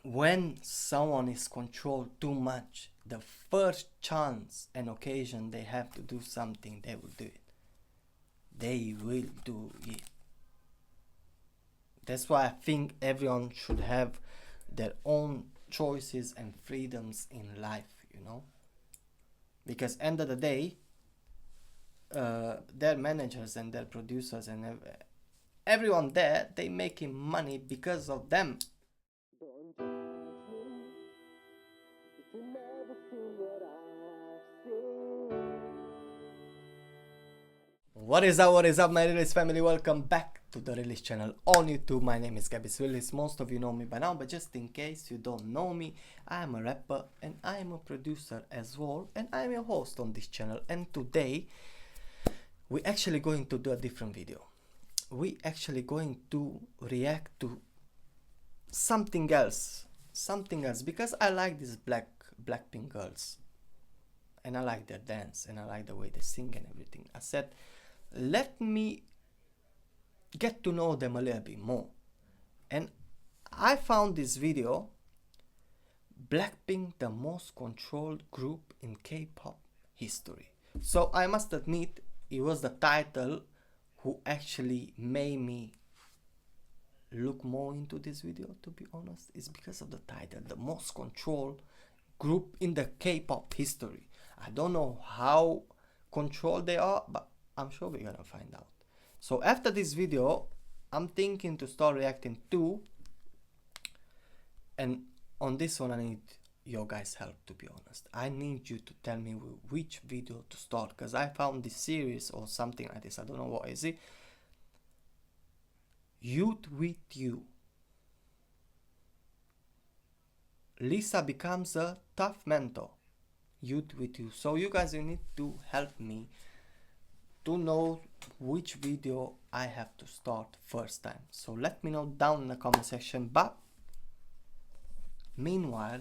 when someone is controlled too much, the first chance and occasion they have to do something, they will do it. They will do it. That's why I think everyone should have their own choices and freedoms in life, you know, because end of the day, their managers and their producers and everyone there, they making money because of them. What is up my Release family? Welcome back to the Release channel on YouTube. My name is Gabby's Release. Most of you know me by now, but just in case you don't know me, I am a rapper and I am a producer as well, and I am your host on this channel. And today we're actually going to do a different video. We actually going to react to something else because I like these BLACKPINK girls and I like their dance and I like the way they sing and everything. I said, let me get to know them a little bit more, and I found this video, BLACKPINK, the most controlled group in K-pop history. So I must admit, it was the title who actually made me look more into this video, to be honest. It's because of the title, the most controlled group in the K-pop history. I don't know how controlled they are, but I'm sure we're gonna find out. So after this video, I'm thinking to start reacting to, and on this one I need your guys' help, to be honest. I need you to tell me which video to start, because I found this series or something like this, I don't know what is it. Youth with You. Lisa becomes a tough mentor. Youth with You. So you guys, you need to help me to know which video I have to start first time. So let me know down in the comment section. But meanwhile,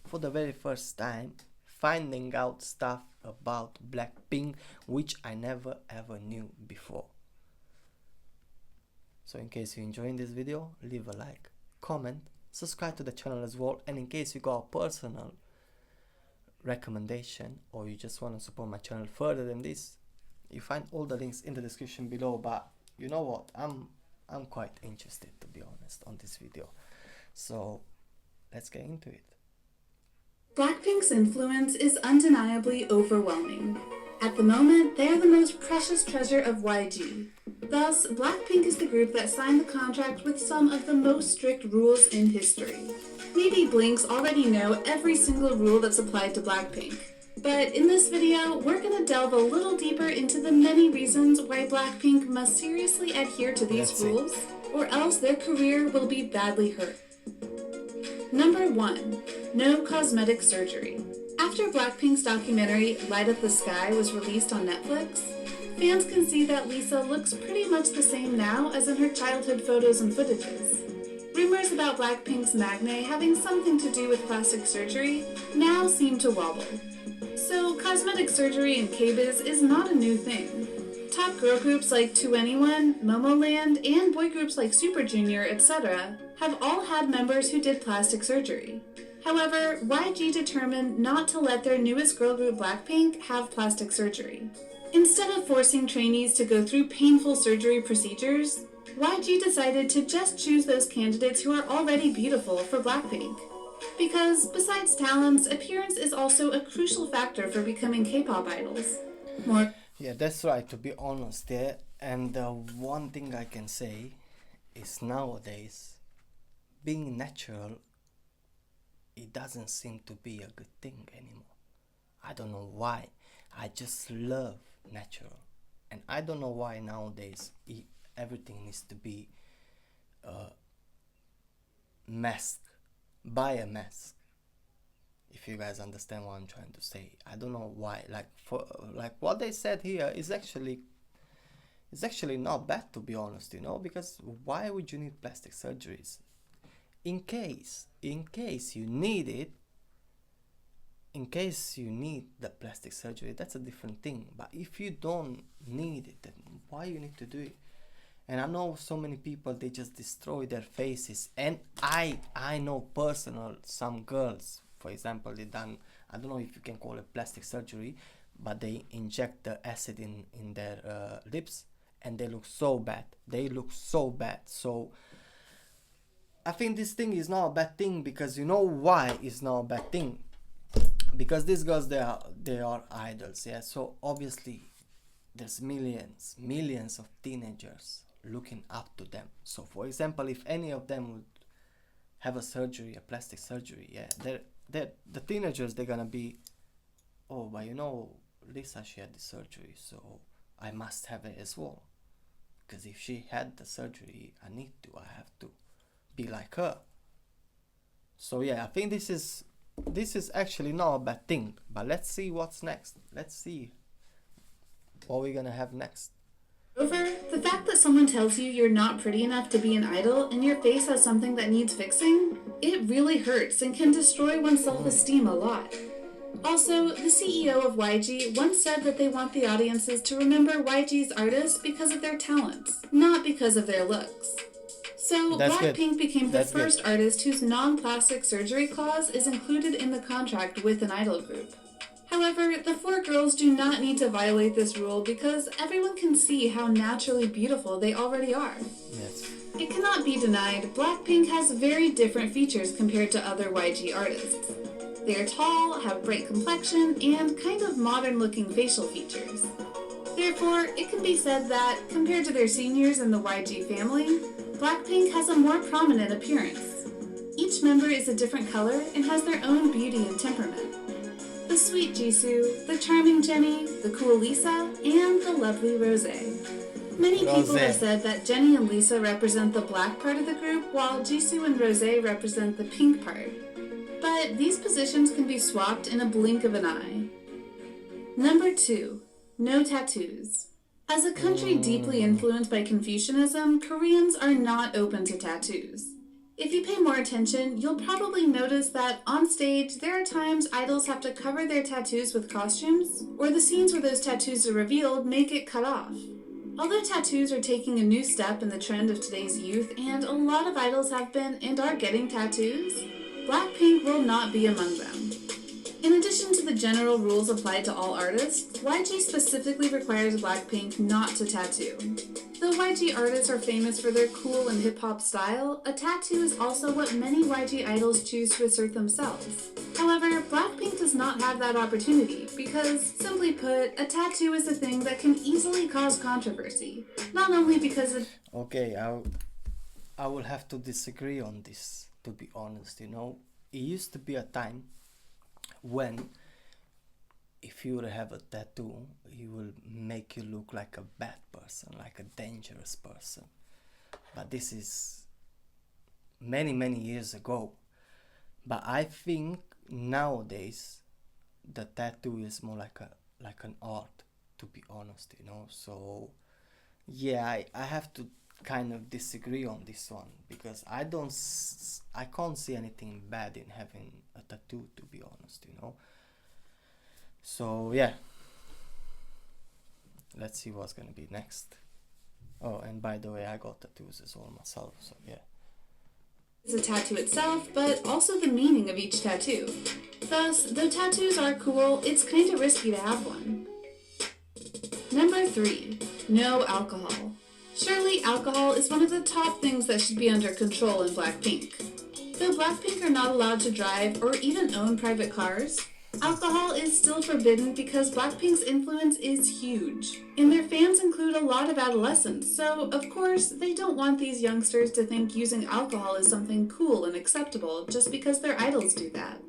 for the very first time, finding out stuff about BLACKPINK which I never ever knew before. So in case you're enjoying this video, leave a like, comment, subscribe to the channel as well, and in case you got a personal recommendation or you just want to support my channel further than this, you find all the links in the description below. But you know what, I'm quite interested, to be honest, on this video, so let's get into it. BLACKPINK's influence is undeniably overwhelming. At the moment, they are the most precious treasure of YG. Thus, BLACKPINK is the group that signed the contract with some of the most strict rules in history. Maybe Blinks already know every single rule that's applied to BLACKPINK. But in this video, we're going to delve a little deeper into the many reasons why BLACKPINK must seriously adhere to these rules, or else their career will be badly hurt. Number 1. No cosmetic surgery. After BLACKPINK's documentary Light Up the Sky was released on Netflix, fans can see that Lisa looks pretty much the same now as in her childhood photos and footages. Rumors about BLACKPINK's acne having something to do with plastic surgery now seem to wobble. So cosmetic surgery in K-Biz is not a new thing. Top girl groups like 2NE1, Momoland, and boy groups like Super Junior, etc. have all had members who did plastic surgery. However, YG determined not to let their newest girl group BLACKPINK have plastic surgery. Instead of forcing trainees to go through painful surgery procedures, YG decided to just choose those candidates who are already beautiful for BLACKPINK. Because besides talents, appearance is also a crucial factor for becoming K-pop idols. Yeah, that's right, to be honest there. And one thing I can say is nowadays, being natural, it doesn't seem to be a good thing anymore. I don't know why. I just love natural. And I don't know why nowadays everything needs to be masked by a mask. If you guys understand what I'm trying to say, I don't know why. Like what they said here is actually not bad, to be honest, you know, because why would you need plastic surgeries? In case you need it, in case you need the plastic surgery, that's a different thing. But if you don't need it, then why you need to do it? And I know so many people, they just destroy their faces. And I know personal some girls, for example, they done, I don't know if you can call it plastic surgery, but they inject the acid in their lips, and they look so bad. They look so bad. So I think this thing is not a bad thing, because you know why it's not a bad thing? Because these girls, they are idols, yeah. So obviously there's millions of teenagers looking up to them. So for example, if any of them would have a surgery, a plastic surgery, yeah, they're the teenagers, they're gonna be, oh, but you know, Lisa, she had the surgery, so I must have it as well, because if she had the surgery, I have to be like her. So yeah, I think this is actually not a bad thing. But let's see what's next. Let's see what we're gonna have next. However, the fact that someone tells you you're not pretty enough to be an idol and your face has something that needs fixing, it really hurts and can destroy one's self-esteem a lot. Also, the CEO of YG once said that they want the audiences to remember YG's artists because of their talents, not because of their looks. So, That's good. BLACKPINK became the That's good. first artist whose non-plastic surgery clause is included in the contract with an idol group. However, the four girls do not need to violate this rule because everyone can see how naturally beautiful they already are. Yes. It cannot be denied, BLACKPINK has very different features compared to other YG artists. They are tall, have bright complexion, and kind of modern-looking facial features. Therefore, it can be said that, compared to their seniors in the YG family, BLACKPINK has a more prominent appearance. Each member is a different color and has their own beauty and temperament. The sweet Jisoo, the charming Jennie, the cool Lisa, and the lovely Rosé. Many people have said that Jennie and Lisa represent the black part of the group, while Jisoo and Rosé represent the pink part. But these positions can be swapped in a blink of an eye. Number 2. No tattoos. As a country deeply influenced by Confucianism, Koreans are not open to tattoos. If you pay more attention, you'll probably notice that on stage, there are times idols have to cover their tattoos with costumes, or the scenes where those tattoos are revealed make it cut off. Although tattoos are taking a new step in the trend of today's youth, and a lot of idols have been and are getting tattoos, BLACKPINK will not be among them. In addition to the general rules applied to all artists, YG specifically requires BLACKPINK not to tattoo. Though YG artists are famous for their cool and hip-hop style, a tattoo is also what many YG idols choose to assert themselves. However, BLACKPINK does not have that opportunity because, simply put, a tattoo is a thing that can easily cause controversy. Not only because it... Okay, I will have to disagree on this, to be honest, you know. It used to be a time when if you have a tattoo, it will make you look like a bad person, like a dangerous person. But this is many years ago. But I think nowadays the tattoo is more like an art, to be honest, you know. So yeah, I have to kind of disagree on this one, because I can't see anything bad in having a tattoo, to be honest, you know. So yeah, let's see what's gonna be next. Oh, and by the way, I got tattoos as well myself, so yeah. It's a tattoo itself, but also the meaning of each tattoo. Thus, though tattoos are cool, it's kind of risky to have one. Number 3. No alcohol. Surely alcohol is one of the top things that should be under control in BLACKPINK. Though BLACKPINK are not allowed to drive or even own private cars, alcohol is still forbidden because BLACKPINK's influence is huge. And their fans include a lot of adolescents, so of course they don't want these youngsters to think using alcohol is something cool and acceptable just because their idols do that.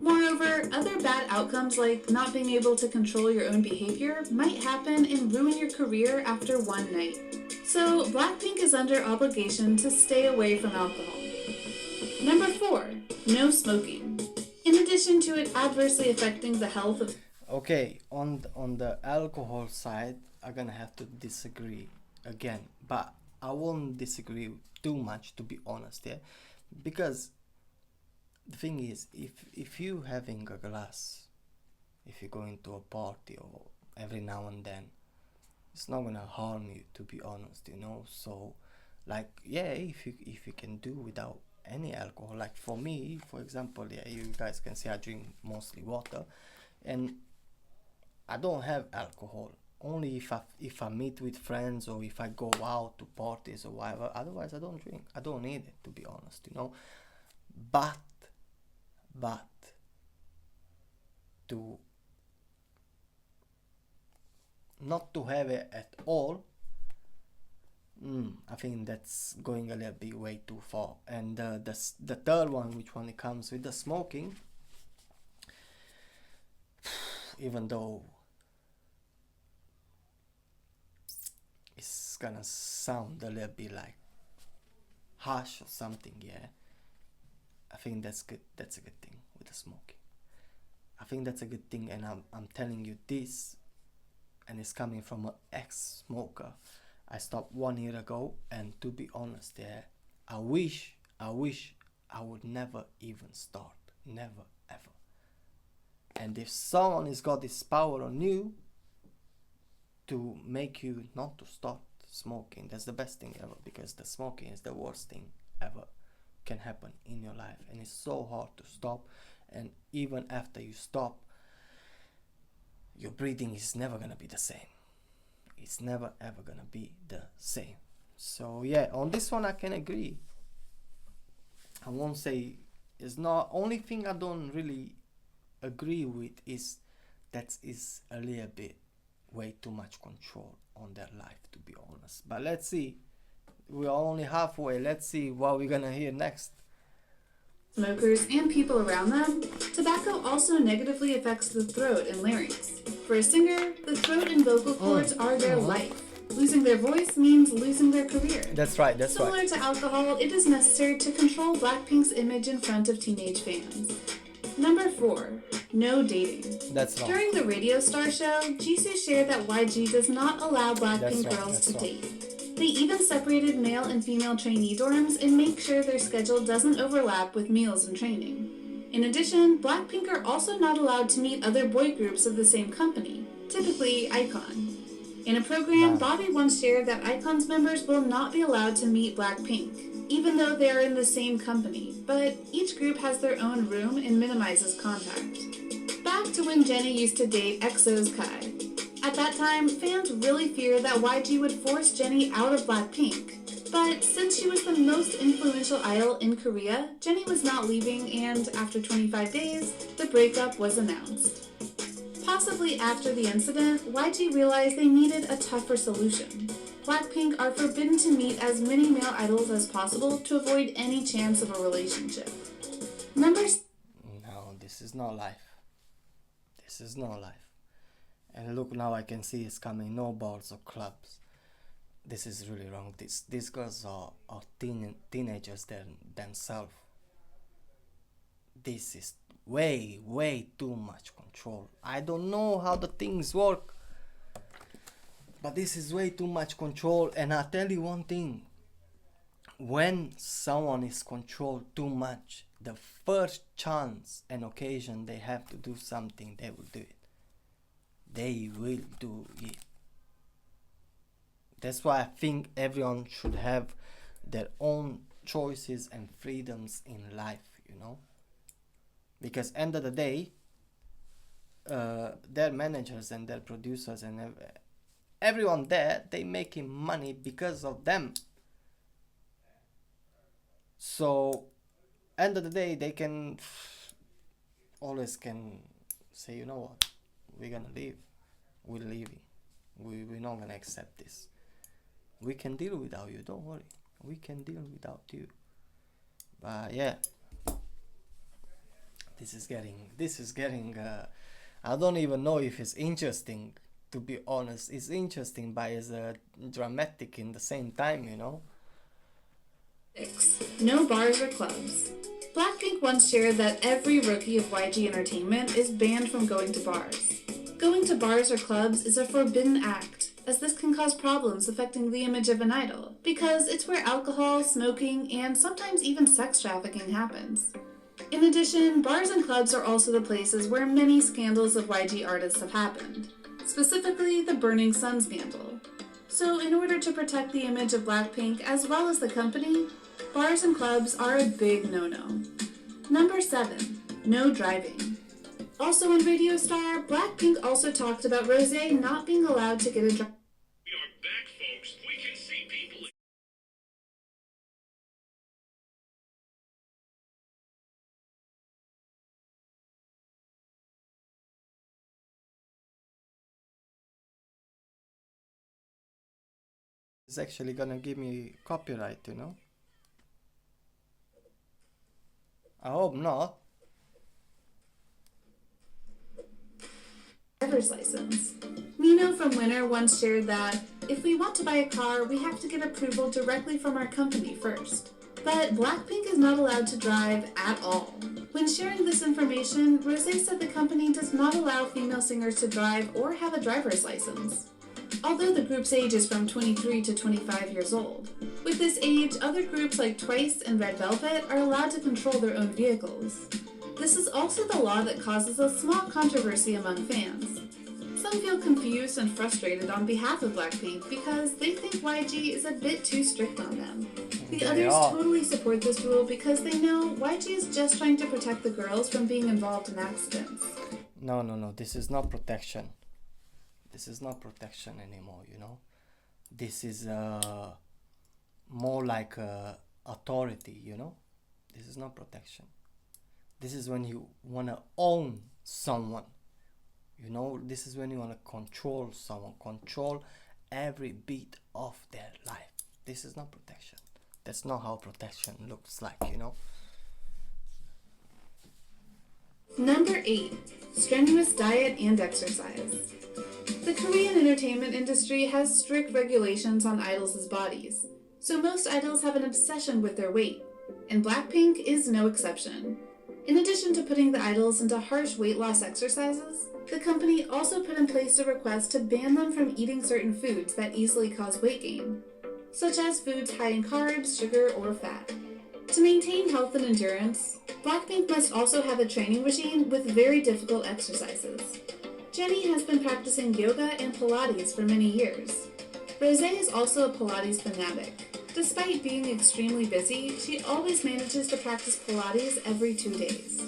Moreover, other bad outcomes like not being able to control your own behavior might happen and ruin your career after one night. So BLACKPINK is under obligation to stay away from alcohol. Number 4. No smoking. In addition to it adversely affecting the health of... Okay, on the alcohol side, I'm gonna have to disagree again, but I won't disagree too much, to be honest, yeah, because the thing is, if you having a glass, if you go into a party or every now and then, It's not gonna harm you, to be honest, you know. So like, yeah, if you can do without any alcohol, like for me, for example, yeah, you guys can see I drink mostly water, and I don't have alcohol only if I meet with friends, or if I go out to parties or whatever. Otherwise I don't drink. I don't need it, to be honest, you know. But to not to have it at all, I think that's going a little bit way too far. And the third one, which one it comes with the smoking, even though it's gonna sound a little bit like harsh or something, yeah, I think that's good. That's a good thing with the smoking. I think that's a good thing, and I'm telling you this, and it's coming from an ex-smoker. I stopped 1 year ago, and to be honest, yeah, I wish I would never even start. Never, ever. And if someone has got this power on you to make you not to start smoking, that's the best thing ever, because the smoking is the worst thing ever can happen in your life, and it's so hard to stop. And even after you stop, your breathing is never gonna be the same. It's never ever gonna be the same. So yeah, on this one I can agree. I won't say it's not. Only thing I don't really agree with is that is a little bit way too much control on their life, to be honest. But let's see. We are only halfway. Let's see what we're gonna hear next. Smokers and people around them, tobacco also negatively affects the throat and larynx. For a singer, the throat and vocal cords are their life. Losing their voice means losing their career. That's right, Similar to alcohol, it is necessary to control BLACKPINK's image in front of teenage fans. Number 4. No dating. That's wrong. During the Radio Star show, Jisoo shared that YG does not allow BLACKPINK girls to date. They even separated male and female trainee dorms and make sure their schedule doesn't overlap with meals and training. In addition, BLACKPINK are also not allowed to meet other boy groups of the same company, typically iKON. In a program, Bobby once shared that iKON's members will not be allowed to meet BLACKPINK, even though they are in the same company, but each group has their own room and minimizes contact. Back to when Jennie used to date EXO's Kai. At that time, fans really feared that YG would force Jennie out of BLACKPINK. But since she was the most influential idol in Korea, Jennie was not leaving, and after 25 days, the breakup was announced. Possibly after the incident, YG realized they needed a tougher solution. BLACKPINK are forbidden to meet as many male idols as possible to avoid any chance of a relationship. No, this is not life. This is not life. And look, now I can see it's coming. No bars or clubs. This is really wrong. These girls are teenagers themselves. This is way too much control. I don't know how the things work, but this is way too much control. And I'll tell you one thing. When someone is controlled too much, the first chance and occasion they have to do something, they will do it. They will do it. That's why I think everyone should have their own choices and freedoms in life, you know. Because end of the day, their managers and their producers and everyone there, they making money because of them. So end of the day, they can always can say, you know what, we're gonna leave. We're leaving. We're not gonna accept this. We can deal without you, don't worry. We can deal without you. But yeah, this is getting I don't even know if it's interesting, to be honest. It's interesting, but it's dramatic in the same time, you know. 6. No bars or clubs. BLACKPINK once shared that every rookie of YG Entertainment is banned from going to bars. Going to bars or clubs is a forbidden act, as this can cause problems affecting the image of an idol, because it's where alcohol, smoking, and sometimes even sex trafficking happens. In addition, bars and clubs are also the places where many scandals of YG artists have happened, specifically the Burning Sun scandal. So in order to protect the image of Blackpink as well as the company, bars and clubs are a big no-no. Number 7. No driving. Also on Radio Star, Blackpink also talked about Rosé not being allowed to get a driver's We are back, folks. We can see people. It's actually gonna give me copyright, you know? I hope not. license. Nino from Winner once shared that, if we want to buy a car, we have to get approval directly from our company first. But Blackpink is not allowed to drive at all. When sharing this information, Rosé said the company does not allow female singers to drive or have a driver's license. Although the group's age is from 23 to 25 years old. With this age, other groups like Twice and Red Velvet are allowed to control their own vehicles. This is also the law that causes a small controversy among fans. Some feel confused and frustrated on behalf of Blackpink because they think YG is a bit too strict on them. The others totally support this rule because they know YG is just trying to protect the girls from being involved in accidents. No, this is not protection. This is not protection anymore, you know. This is more like authority, you know. This is not protection. This is when you want to own someone, you know. This is when you want to control someone, control every beat of their life. This is not protection. That's not how protection looks like, you know. Number 8. Strenuous diet and exercise. The Korean entertainment industry has strict regulations on idols' bodies, so most idols have an obsession with their weight, and Blackpink is no exception. In addition to putting the idols into harsh weight loss exercises, the company also put in place a request to ban them from eating certain foods that easily cause weight gain, such as foods high in carbs, sugar, or fat. To maintain health and endurance, Blackpink must also have a training regime with very difficult exercises. Jennie has been practicing yoga and Pilates for many years. Rosé is also a Pilates fanatic. Despite being extremely busy, she always manages to practice Pilates every 2 days.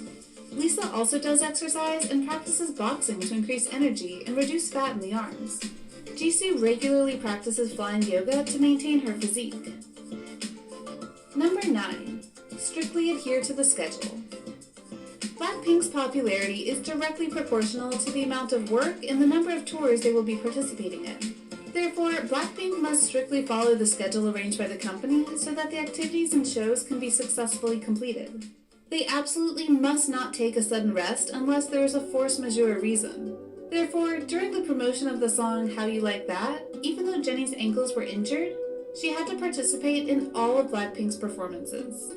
Lisa also does exercise and practices boxing to increase energy and reduce fat in the arms. Jisoo regularly practices flying yoga to maintain her physique. Number 9. Strictly adhere to the schedule. Blackpink's popularity is directly proportional to the amount of work and the number of tours they will be participating in. Therefore, Blackpink must strictly follow the schedule arranged by the company so that the activities and shows can be successfully completed. They absolutely must not take a sudden rest unless there is a force majeure reason. Therefore, during the promotion of the song How You Like That, even though Jennie's ankles were injured, she had to participate in all of Blackpink's performances.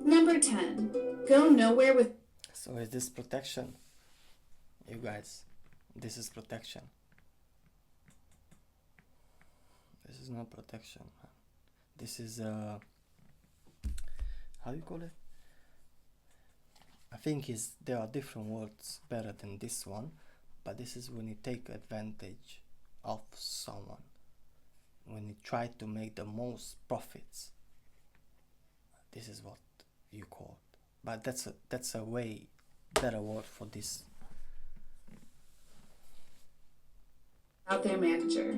Number 10. Go nowhere with... So is this protection? You guys, this is protection. This is not protection, man. This is how do you call it? I think there are different words better than this one, but this is when you take advantage of someone, when you try to make the most profits. This is what you call it. But that's a way better word for this. Out their manager.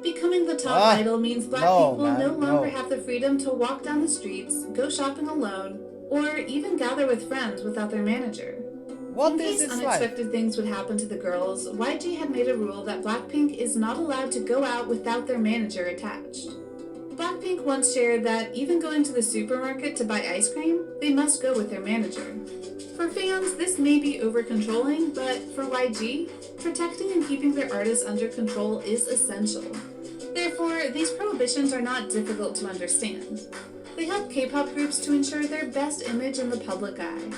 Becoming the top idol means Blackpink will no longer have the freedom to walk down the streets, go shopping alone, or even gather with friends without their manager. In case unexpected things would happen to the girls, YG had made a rule that Blackpink is not allowed to go out without their manager attached. Blackpink once shared that even going to the supermarket to buy ice cream, they must go with their manager. For fans, this may be over-controlling, but for YG, protecting and keeping their artists under control is essential. Therefore, these prohibitions are not difficult to understand. They help K-pop groups to ensure their best image in the public eye.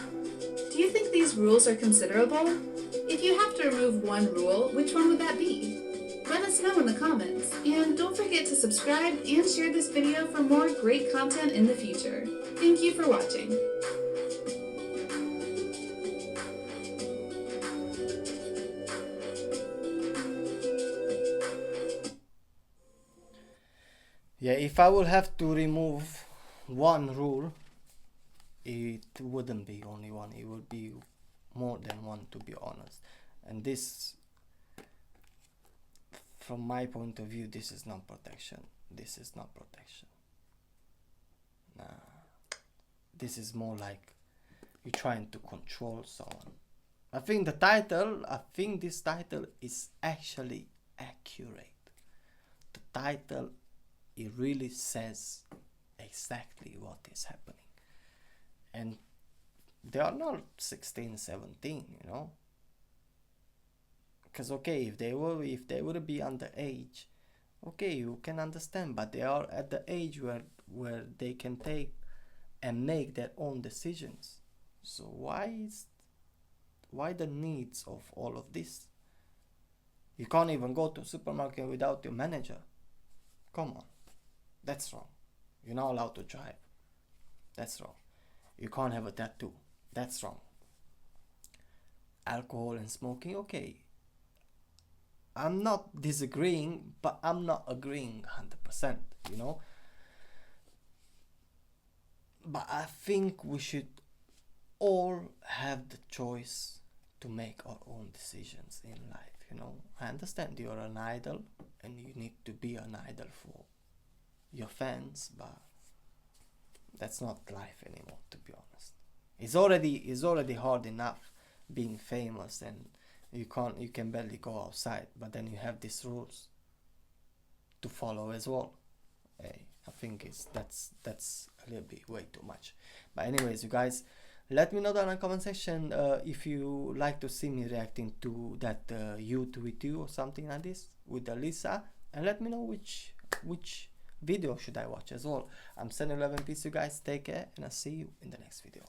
Do you think these rules are considerable? If you have to remove one rule, which one would that be? Let us know in the comments, and don't forget to subscribe and share this video for more great content in the future. Thank you for watching. Yeah, if I will have to remove one rule, it wouldn't be only one, it would be more than one, to be honest. And this, from my point of view, this is not protection. This is not protection. Nah. This is more like you're trying to control someone. I think this title is actually accurate. The title, it really says exactly what is happening. And they are not 16, 17, you know. Because okay, if they would be underage, okay, you can understand, but they are at the age where they can take and make their own decisions. So why the needs of all of this? You can't even go to a supermarket without your manager. Come on, that's wrong. You're not allowed to drive. That's wrong. You can't have a tattoo. That's wrong. Alcohol and smoking, okay. I'm not disagreeing, but I'm not agreeing 100%, you know. But I think we should all have the choice to make our own decisions in life, you know. I understand you're an idol and you need to be an idol for your fans, but that's not life anymore, to be honest. It's already hard enough being famous, and you can barely go outside, but then you have these rules to follow as well. Hey, I think that's a little bit way too much. But anyways, you guys, let me know down in the comment section if you like to see me reacting to that Youth With You or something like this with Alyssa, and let me know which video should I watch as well. I'm sending love and peace, you guys. Take care, and I'll see you in the next video.